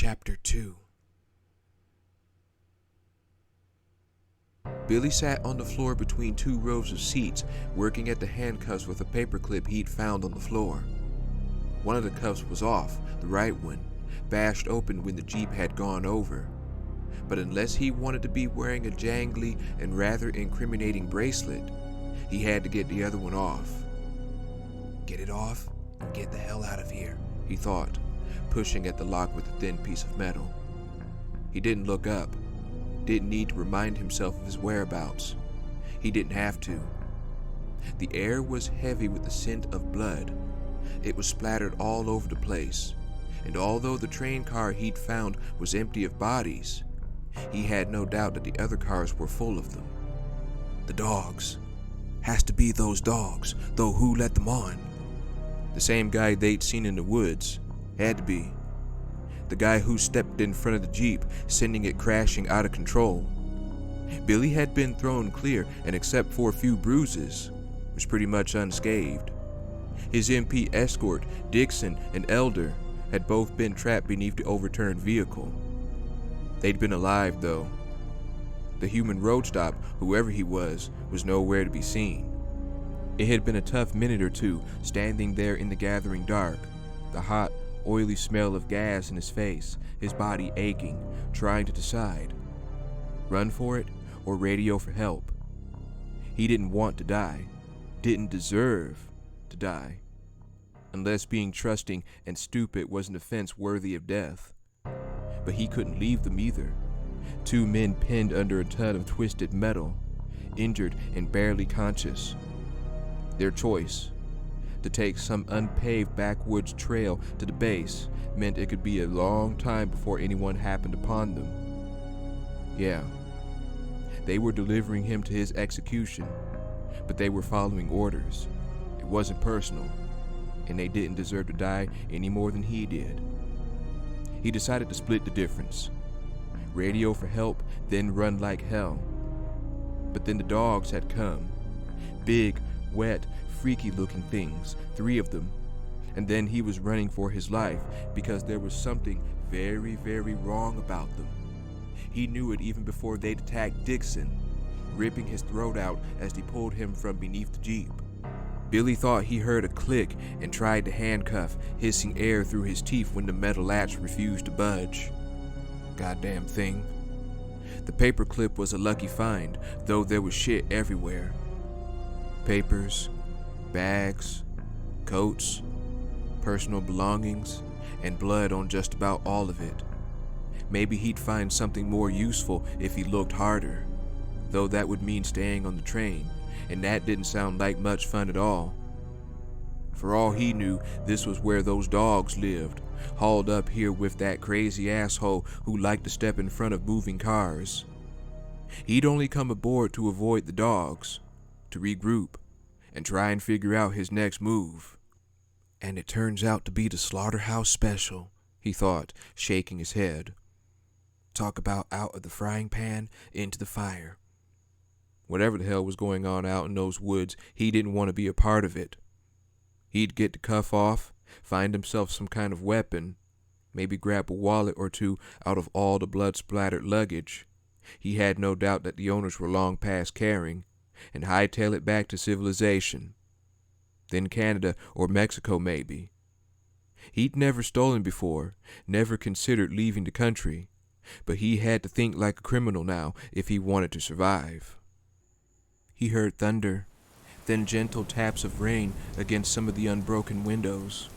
Chapter 2. Billy sat on the floor between two rows of seats, working at the handcuffs with a paperclip he'd found on the floor. One of the cuffs was off, the right one, bashed open when the Jeep had gone over. But unless he wanted to be wearing a jangly and rather incriminating bracelet, he had to get the other one off. Get it off and get the hell out of here, he thought, pushing at the lock with a thin piece of metal. He didn't look up, didn't need to remind himself of his whereabouts. He didn't have to. The air was heavy with the scent of blood. It was splattered all over the place, and although the train car he'd found was empty of bodies, he had no doubt that the other cars were full of them. The dogs. Has to be those dogs, though who let them on? The same guy they'd seen in the woods. Had to be. The guy who stepped in front of the Jeep, sending it crashing out of control. Billy had been thrown clear, and except for a few bruises, was pretty much unscathed. His MP escort, Dixon and Elder, had both been trapped beneath the overturned vehicle. They'd been alive, though. The human road stop, whoever he was nowhere to be seen. It had been a tough minute or two, standing there in the gathering dark, the hot, oily smell of gas in his face, his body aching, trying to decide. Run for it or radio for help? He didn't want to die, didn't deserve to die, unless being trusting and stupid was an offense worthy of death. But he couldn't leave them either. Two men pinned under a ton of twisted metal, injured and barely conscious. Their choice, to take some unpaved backwoods trail to the base, meant it could be a long time before anyone happened upon them. Yeah, they were delivering him to his execution, but they were following orders. It wasn't personal, and they didn't deserve to die any more than he did. He decided to split the difference. Radio for help, then run like hell. But then the dogs had come. Big, wet, freaky-looking things, 3 of them. And then he was running for his life because there was something very, very wrong about them. He knew it even before they'd attacked Dixon, ripping his throat out as they pulled him from beneath the Jeep. Billy thought he heard a click and tried to handcuff, hissing air through his teeth when the metal latch refused to budge. Goddamn thing. The paperclip was a lucky find, though there was shit everywhere. Papers, bags, coats, personal belongings, and blood on just about all of it. Maybe he'd find something more useful if he looked harder, though that would mean staying on the train, and that didn't sound like much fun at all. For all he knew, this was where those dogs lived, hauled up here with that crazy asshole who liked to step in front of moving cars. He'd only come aboard to avoid the dogs, to regroup, and try and figure out his next move. And it turns out to be the Slaughterhouse Special, he thought, shaking his head. Talk about out of the frying pan into the fire. Whatever the hell was going on out in those woods, he didn't want to be a part of it. He'd get the cuff off, find himself some kind of weapon, maybe grab a wallet or two out of all the blood-splattered luggage. He had no doubt that the owners were long past caring, and hightail it back to civilization. Then Canada or Mexico maybe. He'd never stolen before, never considered leaving the country, but he had to think like a criminal now if he wanted to survive. He heard thunder, then gentle taps of rain against some of the unbroken windows.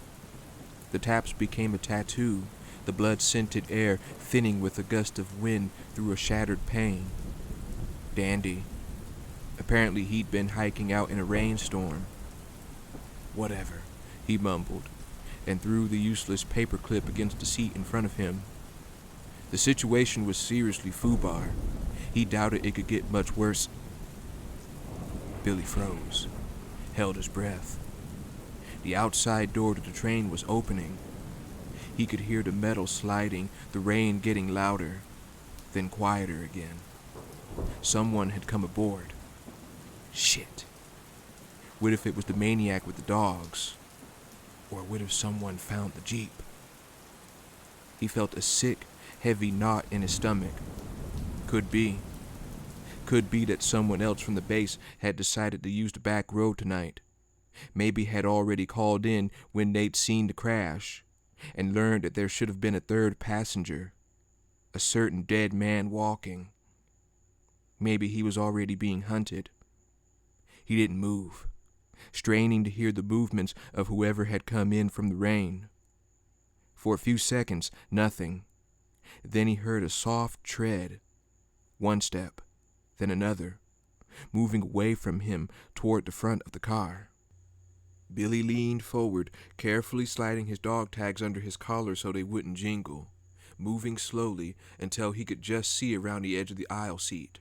The taps became a tattoo, the blood-scented air thinning with a gust of wind through a shattered pane. Dandy. Apparently he'd been hiking out in a rainstorm. Whatever, he mumbled, and threw the useless paperclip against the seat in front of him. The situation was seriously foobar. He doubted it could get much worse. Billy froze, held his breath. The outside door to the train was opening. He could hear the metal sliding, the rain getting louder, then quieter again. Someone had come aboard. Shit. What if it was the maniac with the dogs? Or what if someone found the Jeep? He felt a sick, heavy knot in his stomach. Could be. Could be that someone else from the base had decided to use the back road tonight. Maybe had already called in when they'd seen the crash and learned that there should have been a third passenger, a certain dead man walking. Maybe he was already being hunted. He didn't move, straining to hear the movements of whoever had come in from the rain. For a few seconds, nothing. Then he heard a soft tread, one step, then another, moving away from him toward the front of the car. Billy leaned forward, carefully sliding his dog tags under his collar so they wouldn't jingle, moving slowly until he could just see around the edge of the aisle seat.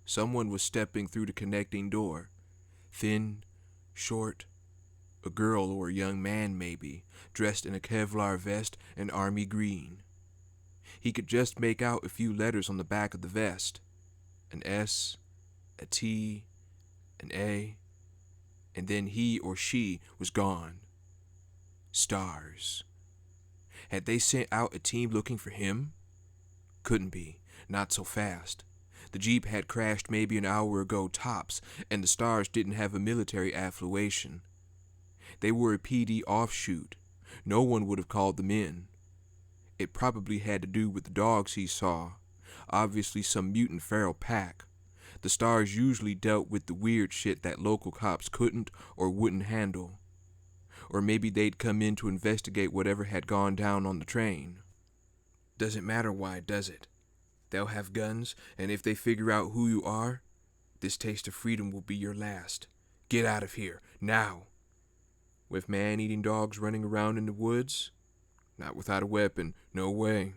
Someone was stepping through the connecting door, thin, short, a girl or a young man maybe, dressed in a Kevlar vest and army green. He could just make out a few letters on the back of the vest, an S, a T, an A, and then he or she was gone. Stars. Had they sent out a team looking for him? Couldn't be, not so fast. The Jeep had crashed maybe an hour ago tops, and the Stars didn't have a military affiliation. They were a PD offshoot. No one would have called them in. It probably had to do with the dogs he saw, obviously some mutant feral pack. The Stars usually dealt with the weird shit that local cops couldn't or wouldn't handle. Or maybe they'd come in to investigate whatever had gone down on the train. Doesn't matter why, does it? They'll have guns, and if they figure out who you are, this taste of freedom will be your last. Get out of here, now. With man-eating dogs running around in the woods? Not without a weapon, no way.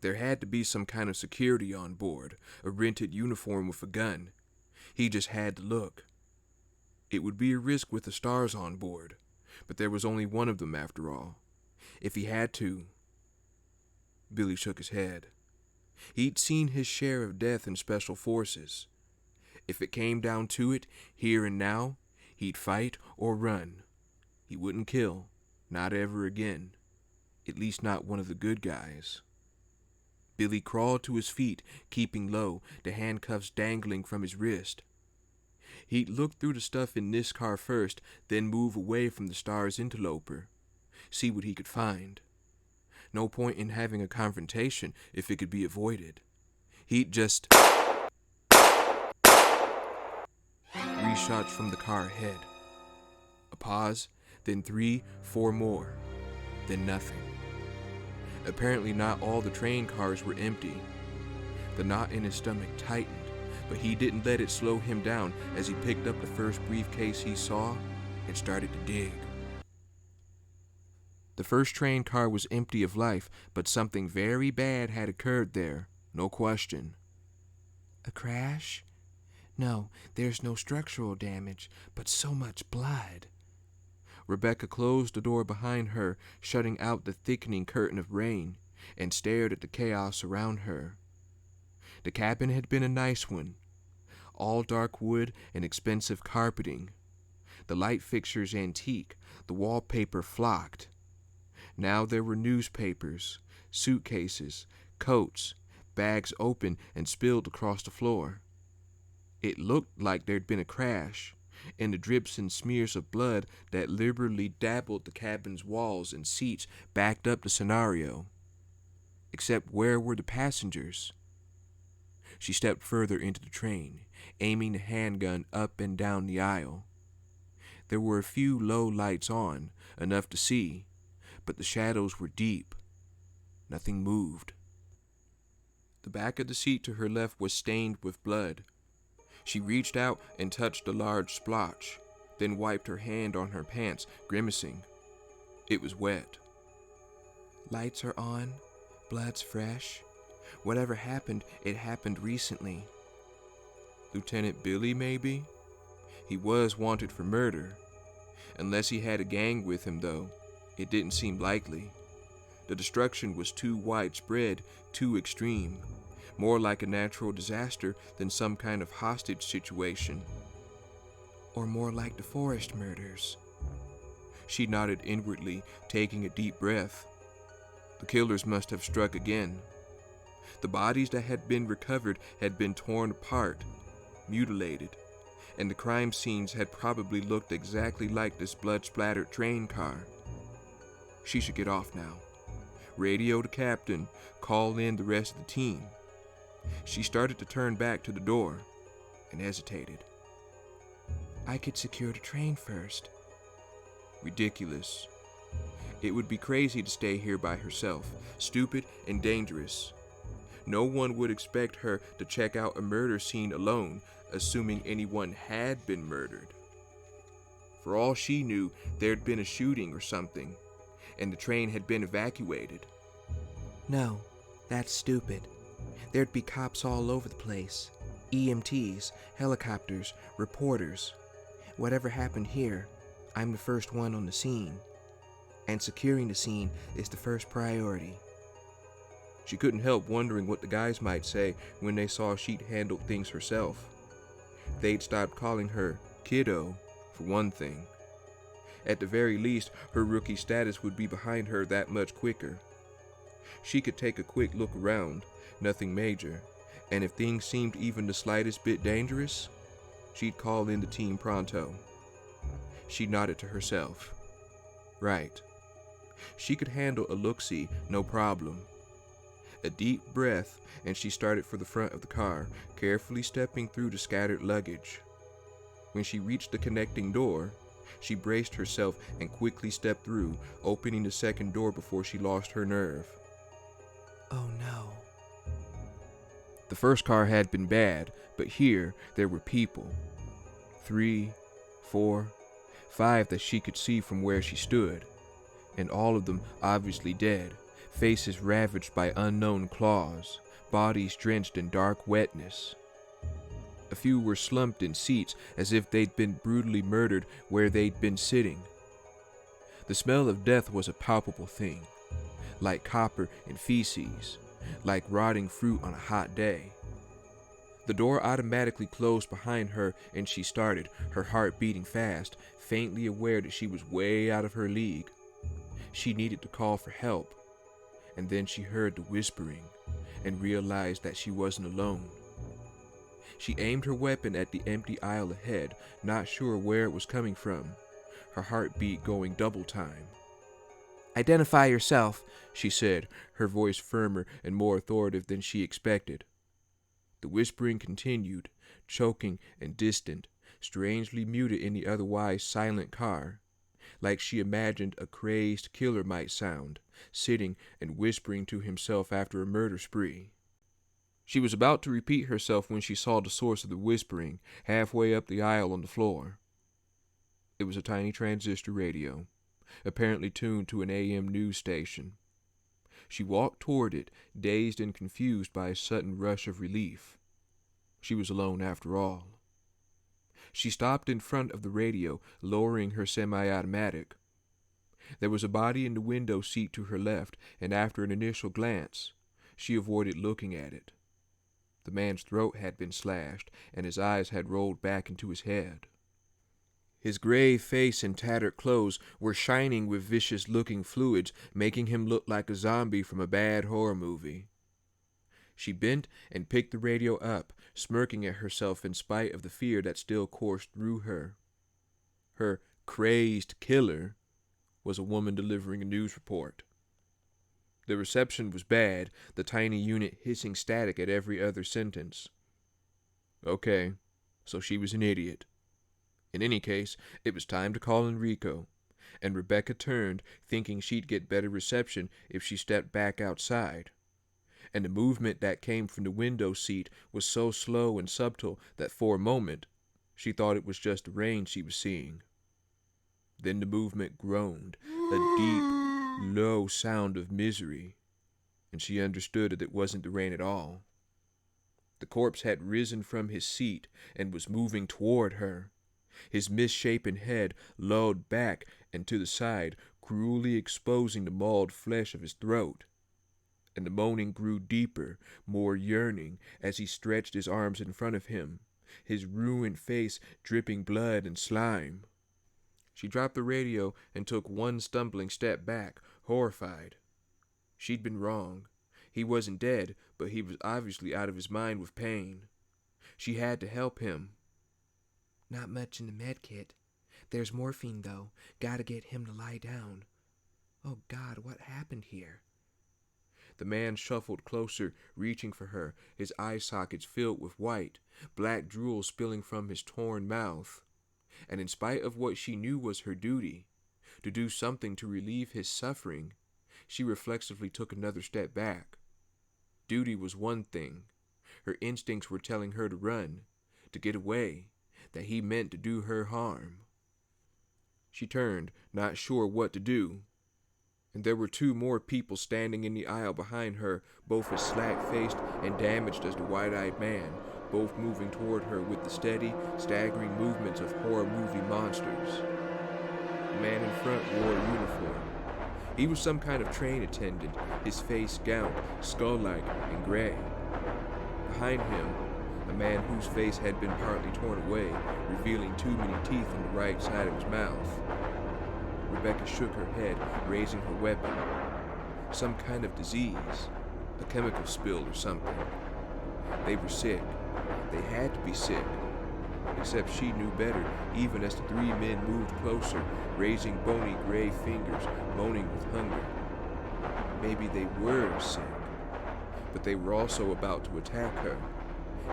There had to be some kind of security on board, a rented uniform with a gun. He just had to look. It would be a risk with the Stars on board, but there was only one of them after all. If he had to... Billy shook his head. He'd seen his share of death in special forces. If it came down to it, here and now, he'd fight or run. He wouldn't kill, not ever again. At least not one of the good guys. Billy crawled to his feet, keeping low, the handcuffs dangling from his wrist. He'd look through the stuff in this car first, then move away from the Stars interloper. See what he could find. No point in having a confrontation if it could be avoided. He'd just... 3 shots from the car ahead. A pause, then 3, 4 more. Then nothing. Apparently not all the train cars were empty. The knot in his stomach tightened, but he didn't let it slow him down as he picked up the first briefcase he saw and started to dig. The first train car was empty of life, but something very bad had occurred there, no question. A crash? No, there's no structural damage, but so much blood. Rebecca closed the door behind her, shutting out the thickening curtain of rain, and stared at the chaos around her. The cabin had been a nice one, all dark wood and expensive carpeting. The light fixtures antique, the wallpaper flocked. Now there were newspapers, suitcases, coats, bags open and spilled across the floor. It looked like there'd been a crash, and the drips and smears of blood that liberally dabbled the cabin's walls and seats backed up the scenario. Except where were the passengers? She stepped further into the train, aiming the handgun up and down the aisle. There were a few low lights on, enough to see, but the shadows were deep. Nothing moved. The back of the seat to her left was stained with blood. She reached out and touched a large splotch, then wiped her hand on her pants, grimacing. It was wet. Lights are on, blood's fresh. Whatever happened, it happened recently. Lieutenant Billy, maybe? He was wanted for murder. Unless he had a gang with him, though, it didn't seem likely. The destruction was too widespread, too extreme. More like a natural disaster than some kind of hostage situation. Or more like the forest murders. She nodded inwardly, taking a deep breath. The killers must have struck again. The bodies that had been recovered had been torn apart, mutilated, and the crime scenes had probably looked exactly like this blood-splattered train car. She should get off now. Radio the captain, call in the rest of the team. She started to turn back to the door and hesitated. I could secure the train first. Ridiculous. It would be crazy to stay here by herself, stupid and dangerous. No one would expect her to check out a murder scene alone, assuming anyone had been murdered. For all she knew, there'd been a shooting or something, and the train had been evacuated. No, that's stupid. There'd be cops all over the place. EMTs, helicopters, reporters. Whatever happened here, I'm the first one on the scene. And securing the scene is the first priority. She couldn't help wondering what the guys might say when they saw she'd handled things herself. They'd stopped calling her kiddo, for one thing. At the very least, her rookie status would be behind her that much quicker. She could take a quick look around, nothing major, and if things seemed even the slightest bit dangerous, she'd call in the team pronto. She nodded to herself. Right. She could handle a look-see, no problem. A deep breath, and she started for the front of the car, carefully stepping through the scattered luggage. When she reached the connecting door, she braced herself and quickly stepped through, opening the second door before she lost her nerve. Oh no. The first car had been bad, but here there were people. 3, 4, 5 that she could see from where she stood, and all of them obviously dead, faces ravaged by unknown claws, bodies drenched in dark wetness. A few were slumped in seats as if they'd been brutally murdered where they'd been sitting. The smell of death was a palpable thing, like copper and feces, like rotting fruit on a hot day. The door automatically closed behind her and she started, her heart beating fast, faintly aware that she was way out of her league. She needed to call for help, and then she heard the whispering and realized that she wasn't alone. She aimed her weapon at the empty aisle ahead, not sure where it was coming from, her heartbeat going double time. Identify yourself, she said, her voice firmer and more authoritative than she expected. The whispering continued, choking and distant, strangely muted in the otherwise silent car, like she imagined a crazed killer might sound, sitting and whispering to himself after a murder spree. She was about to repeat herself when she saw the source of the whispering, halfway up the aisle on the floor. It was a tiny transistor radio, apparently tuned to an AM news station. She walked toward it, dazed and confused by a sudden rush of relief. She was alone after all. She stopped in front of the radio, lowering her semi-automatic. There was a body in the window seat to her left, and after an initial glance, she avoided looking at it. The man's throat had been slashed, and his eyes had rolled back into his head. His gray face and tattered clothes were shining with vicious-looking fluids, making him look like a zombie from a bad horror movie. She bent and picked the radio up, smirking at herself in spite of the fear that still coursed through her. Her crazed killer was a woman delivering a news report. The reception was bad, the tiny unit hissing static at every other sentence. Okay, so she was an idiot. In any case, it was time to call Enrico, and Rebecca turned, thinking she'd get better reception if she stepped back outside. And the movement that came from the window seat was so slow and subtle that for a moment she thought it was just the rain she was seeing. Then the movement groaned, a deep, low sound of misery, and she understood that it wasn't the rain at all. The corpse had risen from his seat and was moving toward her, his misshapen head lowered back and to the side, cruelly exposing the mauled flesh of his throat. And the moaning grew deeper, more yearning, as he stretched his arms in front of him, his ruined face dripping blood and slime. She dropped the radio and took one stumbling step back, horrified. She'd been wrong. He wasn't dead, but he was obviously out of his mind with pain. She had to help him. Not much in the med kit. There's morphine, though. Gotta get him to lie down. Oh, God, what happened here? The man shuffled closer, reaching for her, his eye sockets filled with white, black drool spilling from his torn mouth. And in spite of what she knew was her duty, to do something to relieve his suffering, she reflexively took another step back. Duty was one thing. Her instincts were telling her to run, to get away, that he meant to do her harm. She turned, not sure what to do. And there were two more people standing in the aisle behind her, both as slack-faced and damaged as the wide-eyed man, both moving toward her with the steady, staggering movements of horror movie monsters. The man in front wore a uniform. He was some kind of train attendant, his face gowned, skull-like, and gray. Behind him, a man whose face had been partly torn away, revealing too many teeth on the right side of his mouth. Rebecca shook her head, raising her weapon. Some kind of disease, a chemical spill or something. They were sick. They had to be sick. Except she knew better, even as the three men moved closer, raising bony gray fingers, moaning with hunger. Maybe they were sick, but they were also about to attack her.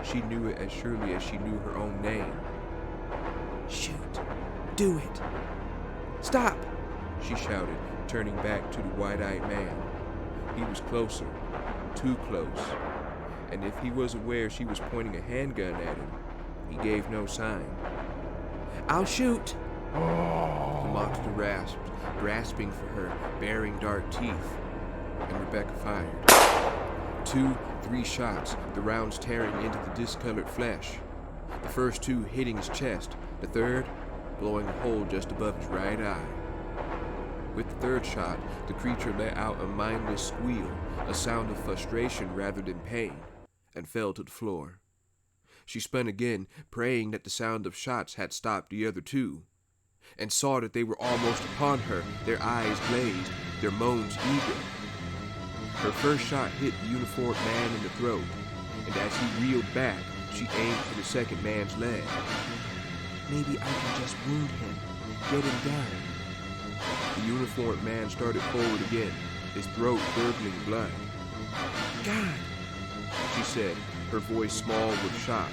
She knew it as surely as she knew her own name. Shoot! Do it! Stop! She shouted, turning back to the wide-eyed man. He was closer, too close, and if he was aware she was pointing a handgun at him, he gave no sign. I'll shoot! The monster rasped, grasping for her, baring dark teeth, and Rebecca fired. 2, 3 shots, the rounds tearing into the discolored flesh. The first 2 hitting his chest, the third blowing a hole just above his right eye. With the third shot, the creature let out a mindless squeal, a sound of frustration rather than pain, and fell to the floor. She spun again, praying that the sound of shots had stopped the other 2, and saw that they were almost upon her, their eyes glazed, their moans eager. Her first shot hit the uniformed man in the throat, and as he reeled back, she aimed for the second man's leg. Maybe I can just wound him, get him down. The uniformed man started forward again, his throat gurgling blood. God! She said, her voice small with shock,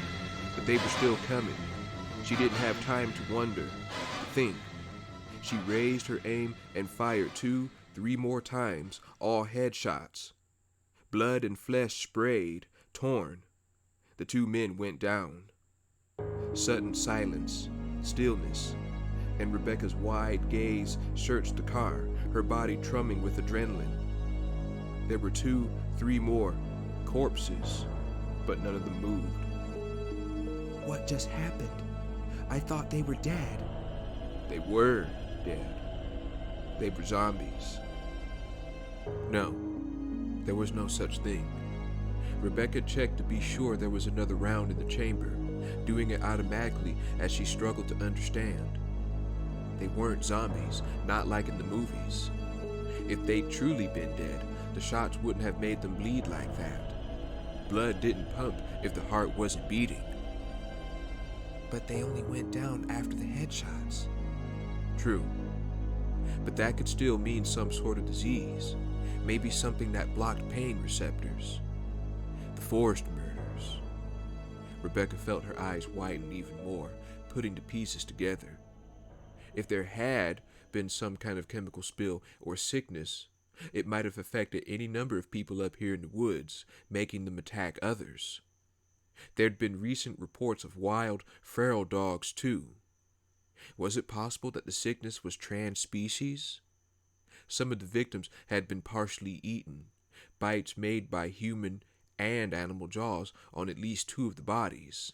but they were still coming. She didn't have time to wonder, to think. She raised her aim and fired 2, 3 more times, all headshots. Blood and flesh sprayed, torn. The 2 men went down. Sudden silence, stillness, and Rebecca's wide gaze searched the car, her body drumming with adrenaline. There were 2, 3 more corpses, but none of them moved. What just happened? I thought they were dead. They were dead. They were zombies. No, there was no such thing. Rebecca checked to be sure there was another round in the chamber, doing it automatically as she struggled to understand. They weren't zombies, not like in the movies. If they'd truly been dead, the shots wouldn't have made them bleed like that. Blood didn't pump if the heart wasn't beating. But they only went down after the headshots. True. But that could still mean some sort of disease. Maybe something that blocked pain receptors. The forced murders. Rebecca felt her eyes widen even more, putting the pieces together. If there had been some kind of chemical spill or sickness, it might have affected any number of people up here in the woods, making them attack others. There'd been recent reports of wild, feral dogs, too. Was it possible that the sickness was trans-species? Some of the victims had been partially eaten, bites made by human and animal jaws on at least 2 of the bodies.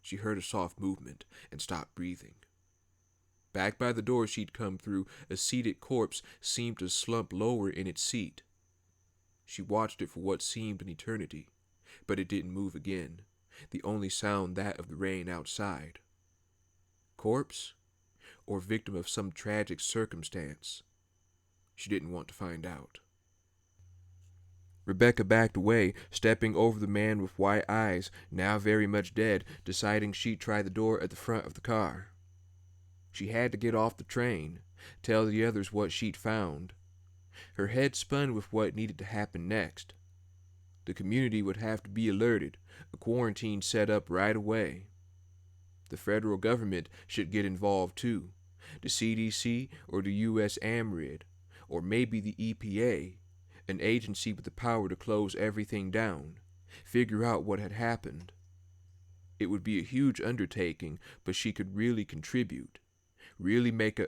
She heard a soft movement and stopped breathing. Back by the door she'd come through, a seated corpse seemed to slump lower in its seat. She watched it for what seemed an eternity, but it didn't move again, the only sound that of the rain outside. Corpse? Or victim of some tragic circumstance? She didn't want to find out. Rebecca backed away, stepping over the man with white eyes, now very much dead, deciding she'd try the door at the front of the car. She had to get off the train, tell the others what she'd found. Her head spun with what needed to happen next. The community would have to be alerted, a quarantine set up right away. The federal government should get involved too, the CDC or the U.S. AMRID, or maybe the EPA, an agency with the power to close everything down, figure out what had happened. It would be a huge undertaking, but she could really contribute, really make a...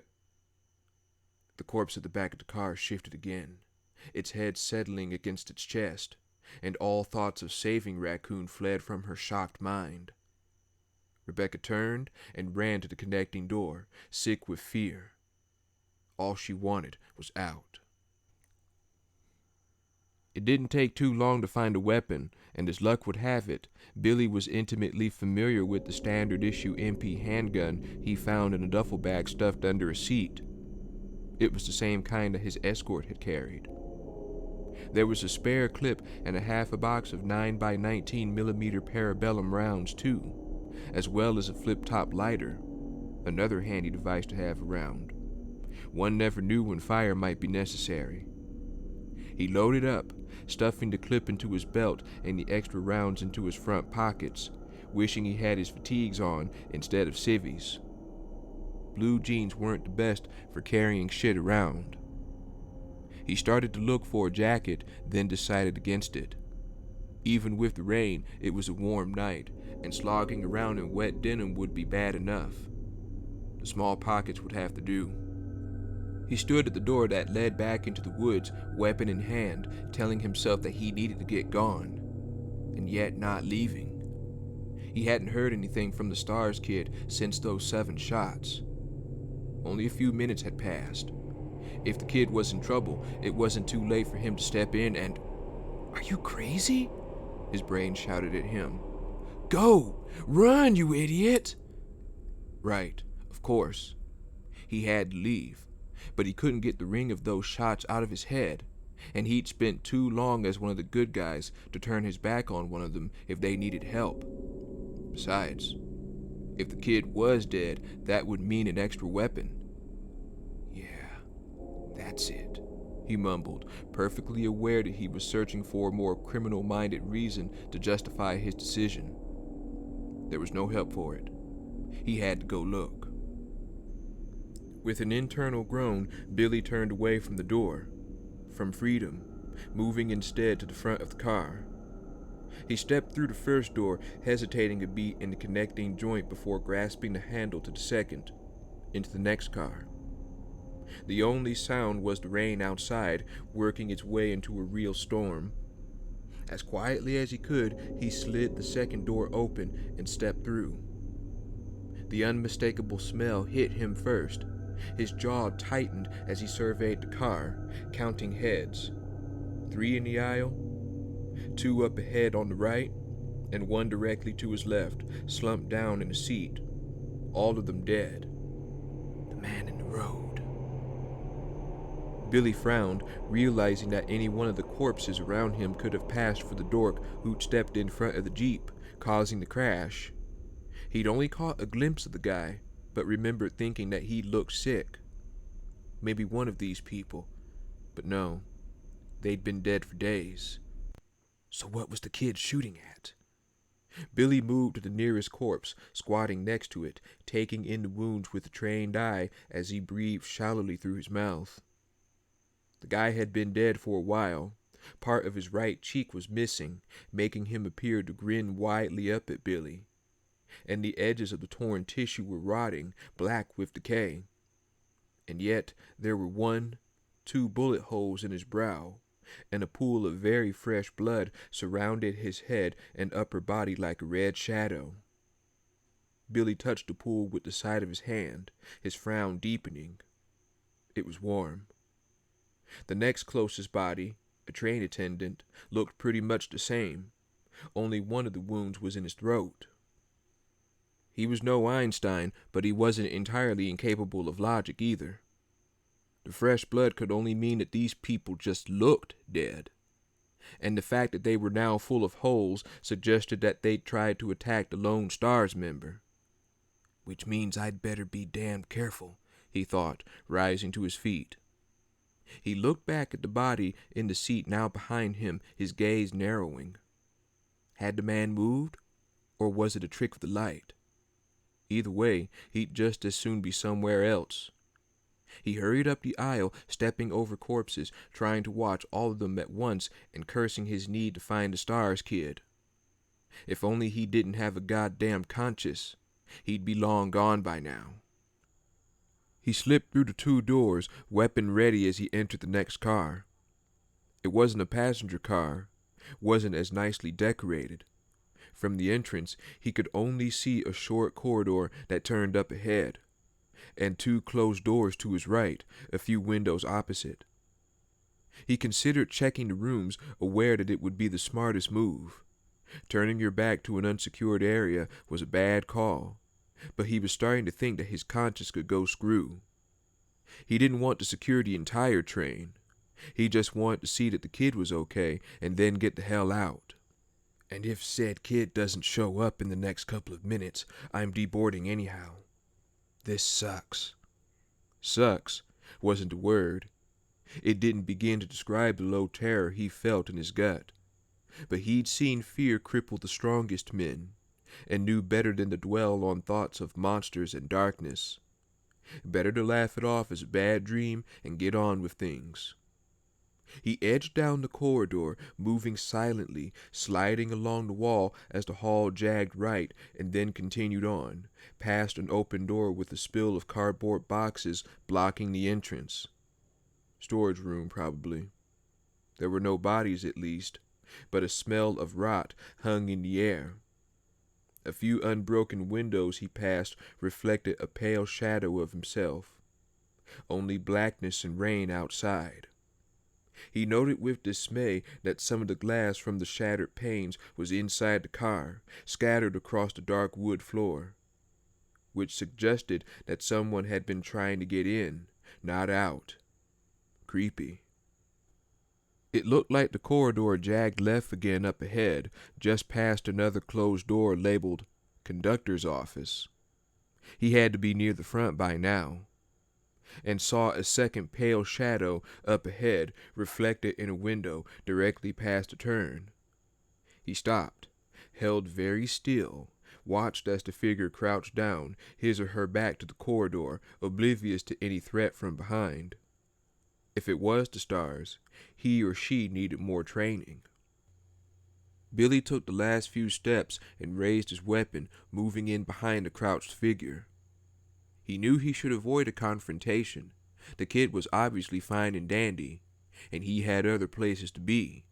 The corpse at the back of the car shifted again, its head settling against its chest, and all thoughts of saving Raccoon fled from her shocked mind. Rebecca turned and ran to the connecting door, sick with fear. All she wanted was out. It didn't take too long to find a weapon, and as luck would have it, Billy was intimately familiar with the standard-issue MP handgun he found in a duffel bag stuffed under a seat. It was the same kind that his escort had carried. There was a spare clip and a half a box of 9x19mm parabellum rounds, too, as well as a flip-top lighter, another handy device to have around. One never knew when fire might be necessary. He loaded up, stuffing the clip into his belt and the extra rounds into his front pockets, wishing he had his fatigues on instead of civvies. Blue jeans weren't the best for carrying shit around. He started to look for a jacket, then decided against it. Even with the rain, it was a warm night, and slogging around in wet denim would be bad enough. The small pockets would have to do. He stood at the door that led back into the woods, weapon in hand, telling himself that he needed to get gone, and yet not leaving. He hadn't heard anything from the Stars kid since those 7 shots. Only a few minutes had passed. If the kid was in trouble, it wasn't too late for him to step in and... "Are you crazy?" his brain shouted at him. "Go! Run, you idiot!" Right, of course. He had to leave, but he couldn't get the ring of those shots out of his head, and he'd spent too long as one of the good guys to turn his back on one of them if they needed help. Besides, if the kid was dead, that would mean an extra weapon. "Yeah, that's it," he mumbled, perfectly aware that he was searching for a more criminal-minded reason to justify his decision. There was no help for it. He had to go look. With an internal groan, Billy turned away from the door, from freedom, moving instead to the front of the car. He stepped through the first door, hesitating a beat in the connecting joint before grasping the handle to the second, into the next car. The only sound was the rain outside, working its way into a real storm. As quietly as he could, he slid the second door open and stepped through. The unmistakable smell hit him first. His jaw tightened as he surveyed the car, counting heads. 3 in the aisle, 2 up ahead on the right, and 1 directly to his left, slumped down in a seat, all of them dead. The man in the road. Billy frowned, realizing that any one of the corpses around him could have passed for the dork who'd stepped in front of the Jeep, causing the crash. He'd only caught a glimpse of the guy, but remembered thinking that he looked sick. Maybe one of these people. But no, they'd been dead for days. So what was the kid shooting at? Billy moved to the nearest corpse, squatting next to it, taking in the wounds with a trained eye as he breathed shallowly through his mouth. The guy had been dead for a while. Part of his right cheek was missing, making him appear to grin widely up at Billy, and the edges of the torn tissue were rotting, black with decay. And yet there were 2 bullet holes in his brow, and a pool of very fresh blood surrounded his head and upper body like a red shadow. Billy touched the pool with the side of his hand, his frown deepening. It was warm. The next closest body, a train attendant, looked pretty much the same. Only one of the wounds was in his throat. He was no Einstein, but he wasn't entirely incapable of logic either. The fresh blood could only mean that these people just looked dead. and the fact that they were now full of holes suggested that they'd tried to attack the Lone Stars member. Which means I'd better be damned careful, he thought, rising to his feet. He looked back at the body in the seat now behind him, his gaze narrowing. Had the man moved, or was it a trick of the light? Either way, he'd just as soon be somewhere else. He hurried up the aisle, stepping over corpses, trying to watch all of them at once and cursing his need to find the Stars kid. If only he didn't have a goddamn conscience, he'd be long gone by now. He slipped through the 2 doors, weapon ready as he entered the next car. It wasn't a passenger car, wasn't as nicely decorated. From the entrance, he could only see a short corridor that turned up ahead, and 2 closed doors to his right, a few windows opposite. He considered checking the rooms, aware that it would be the smartest move. Turning your back to an unsecured area was a bad call, but he was starting to think that his conscience could go screw. He didn't want to secure the entire train. He just wanted to see that the kid was okay and then get the hell out. And if said kid doesn't show up in the next couple of minutes, I'm deboarding anyhow. This sucks. Sucks wasn't the word. It didn't begin to describe the low terror he felt in his gut. But he'd seen fear cripple the strongest men, and knew better than to dwell on thoughts of monsters and darkness. Better to laugh it off as a bad dream and get on with things. He edged down the corridor, moving silently, sliding along the wall as the hall jagged right, and then continued on, past an open door with a spill of cardboard boxes blocking the entrance. Storage room, probably. There were no bodies, at least, but a smell of rot hung in the air. A few unbroken windows he passed reflected a pale shadow of himself. Only blackness and rain outside. He noted with dismay that some of the glass from the shattered panes was inside the car, scattered across the dark wood floor, which suggested that someone had been trying to get in, not out. Creepy. It looked like the corridor jagged left again up ahead, just past another closed door labeled Conductor's Office. He had to be near the front by now, and saw a second pale shadow up ahead, reflected in a window directly past a turn. He stopped, held very still, watched as the figure crouched down, his or her back to the corridor, oblivious to any threat from behind. If it was the Stars, he or she needed more training. Billy took the last few steps and raised his weapon, moving in behind the crouched figure. He knew he should avoid a confrontation. The kid was obviously fine and dandy, and he had other places to be.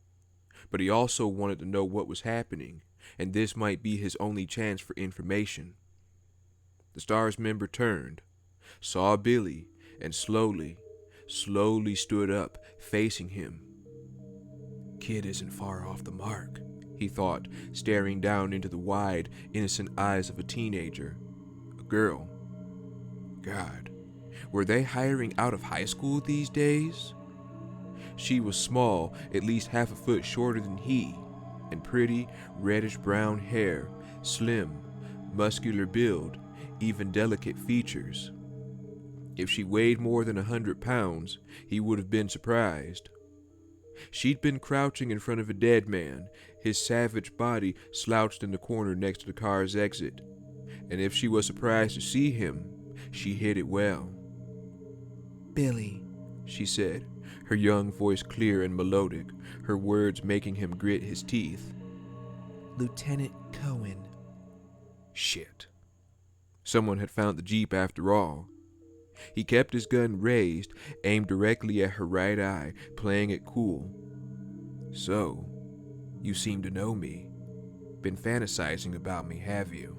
But he also wanted to know what was happening, and this might be his only chance for information. The Stars member turned, saw Billy, and slowly stood up, facing him. Kid isn't far off the mark, he thought, staring down into the wide, innocent eyes of a teenager. A girl. God, were they hiring out of high school these days? She was small, at least half a foot shorter than he, and pretty, reddish-brown hair, slim, muscular build, even delicate features. If she weighed more than 100 pounds, he would have been surprised. She'd been crouching in front of a dead man, his savage body slouched in the corner next to the car's exit, and if she was surprised to see him, she hid it well. Billy, she said, her young voice clear and melodic, her words making him grit his teeth. Lieutenant Cohen. Shit. Someone had found the Jeep after all. He kept his gun raised, aimed directly at her right eye, playing it cool. So, you seem to know me. Been fantasizing about me, have you?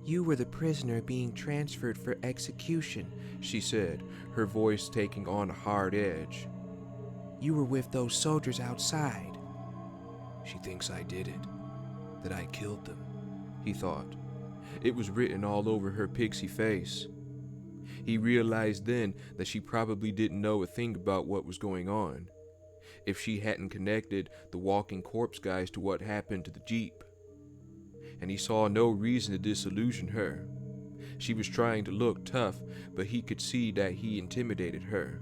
You were the prisoner being transferred for execution, she said, her voice taking on a hard edge. You were with those soldiers outside. She thinks I did it, that I killed them, he thought. It was written all over her pixie face. He realized then that she probably didn't know a thing about what was going on. if she hadn't connected the walking corpse guys to what happened to the Jeep. And he saw no reason to disillusion her. She was trying to look tough, but he could see that he intimidated her.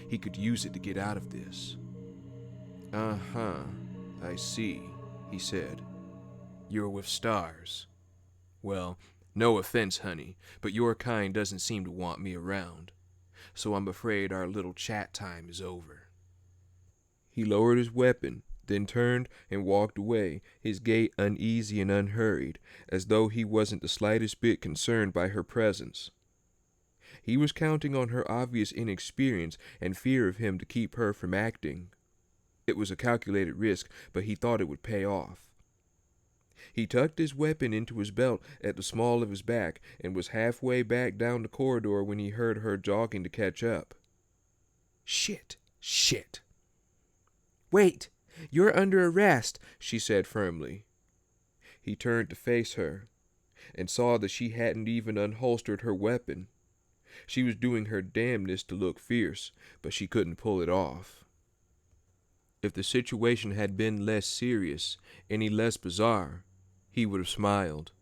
He could use it to get out of this. "Uh-huh, I see," he said. "You're with stars. Well, no offense, honey, but your kind doesn't seem to want me around. So I'm afraid our little chat time is over." He lowered his weapon, then turned and walked away, his gait uneasy and unhurried, as though he wasn't the slightest bit concerned by her presence. He was counting on her obvious inexperience and fear of him to keep her from acting. It was a calculated risk, but he thought it would pay off. He tucked his weapon into his belt at the small of his back and was halfway back down the corridor when he heard her jogging to catch up. Shit! "Wait! You're under arrest," she said firmly. He turned to face her and saw that she hadn't even unholstered her weapon. She was doing her damnedest to look fierce, but she couldn't pull it off. If the situation had been less serious, any less bizarre, he would have smiled.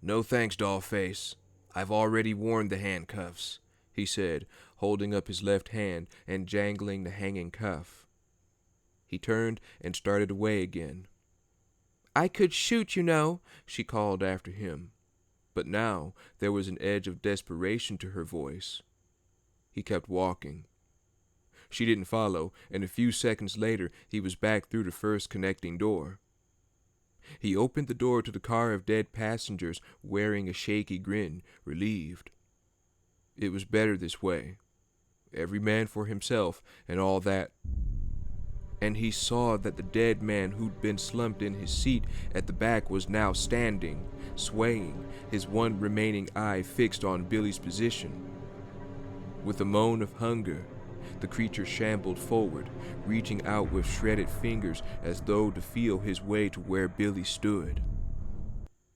"No thanks, dollface. I've already worn the handcuffs," he said, holding up his left hand and jangling the hanging cuff. He turned and started away again. "I could shoot, you know," she called after him. But now there was an edge of desperation to her voice. He kept walking. She didn't follow, and a few seconds later he was back through the first connecting door. He opened the door to the car of dead passengers, wearing a shaky grin, relieved. It was better this way. Every man for himself and all that. And he saw that the dead man who'd been slumped in his seat at the back was now standing, swaying, his one remaining eye fixed on Billy's position. With a moan of hunger, the creature shambled forward, reaching out with shredded fingers as though to feel his way to where Billy stood.